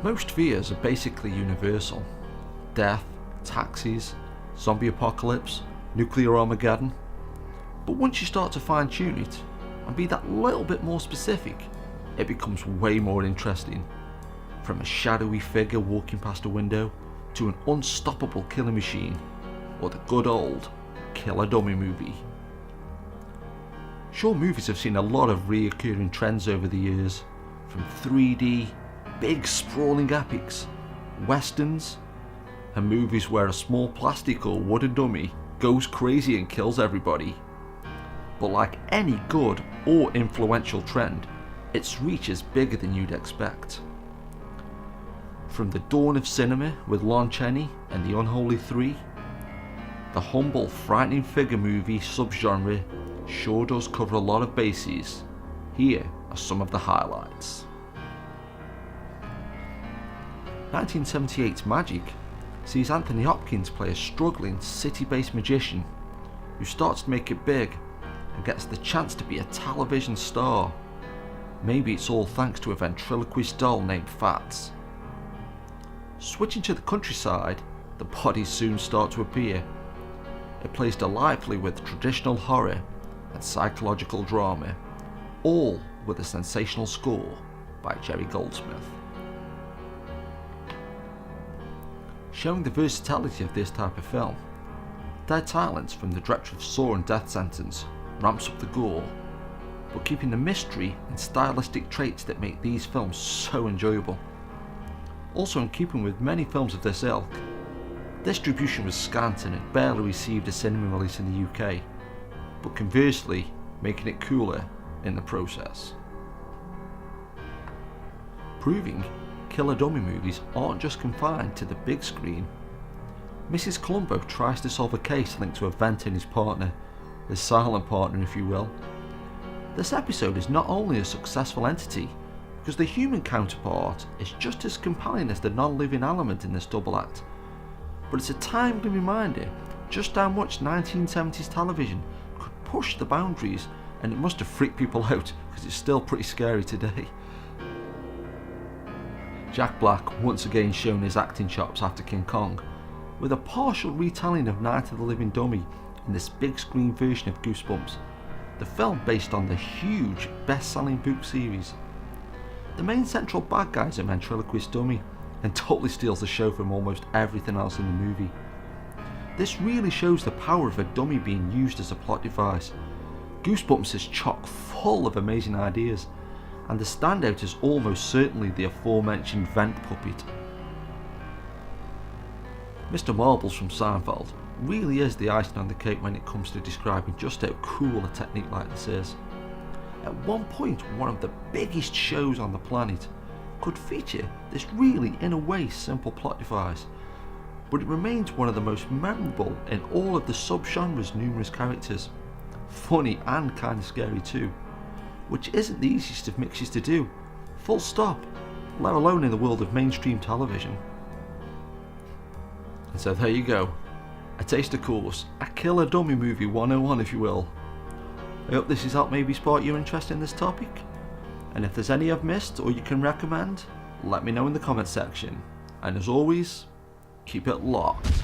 Most fears are basically universal. Death, taxis, zombie apocalypse, nuclear Armageddon. But once you start to fine tune it, and be that little bit more specific, it becomes way more interesting. From a shadowy figure walking past a window, to an unstoppable killing machine, or the good old killer dummy movie. Sure, movies have seen a lot of reoccurring trends over the years, from 3D, big sprawling epics, westerns, and movies where a small plastic or wooden dummy goes crazy and kills everybody. But like any good or influential trend, its reach is bigger than you'd expect. From the dawn of cinema with Lon Chaney and the Unholy Three, the humble, frightening figure movie subgenre sure does cover a lot of bases. Here are some of the highlights. 1978's Magic sees Anthony Hopkins play a struggling city-based magician who starts to make it big and gets the chance to be a television star. Maybe it's all thanks to a ventriloquist doll named Fats. Switching to the countryside, the bodies soon start to appear. It plays delightfully with traditional horror and psychological drama, all with a sensational score by Jerry Goldsmith. Showing the versatility of this type of film, Dead Silence from the director of Saw and Death Sentence ramps up the gore, but keeping the mystery and stylistic traits that make these films so enjoyable. Also in keeping with many films of this ilk, distribution was scant and it barely received a cinema release in the UK, but conversely making it cooler in the process. Proving killer dummy movies aren't just confined to the big screen. Mrs. Columbo tries to solve a case linked to a vent in his partner, his silent partner if you will. This episode is not only a successful entity, because the human counterpart is just as compelling as the non-living element in this double act, but it's a timely reminder just how much 1970s television could push the boundaries, and it must have freaked people out because it's still pretty scary today. Jack Black once again shown his acting chops after King Kong, with a partial retelling of Night of the Living Dummy in this big screen version of Goosebumps, the film based on the huge best-selling book series. The main central bad guy is a ventriloquist dummy and totally steals the show from almost everything else in the movie. This really shows the power of a dummy being used as a plot device. Goosebumps is chock full of amazing ideas, and the standout is almost certainly the aforementioned vent puppet. Mr. Marbles from Seinfeld really is the icing on the cake when it comes to describing just how cool a technique like this is. At one point, one of the biggest shows on the planet could feature this really, in a way, simple plot device, but it remains one of the most memorable in all of the subgenre's numerous characters. Funny and kinda scary too, which isn't the easiest of mixes to do, full stop, let alone in the world of mainstream television. And so there you go, a taste of course, a killer dummy movie 101 if you will. I hope this has helped maybe spark your interest in this topic, and if there's any I've missed or you can recommend, let me know in the comment section, and as always, keep it locked.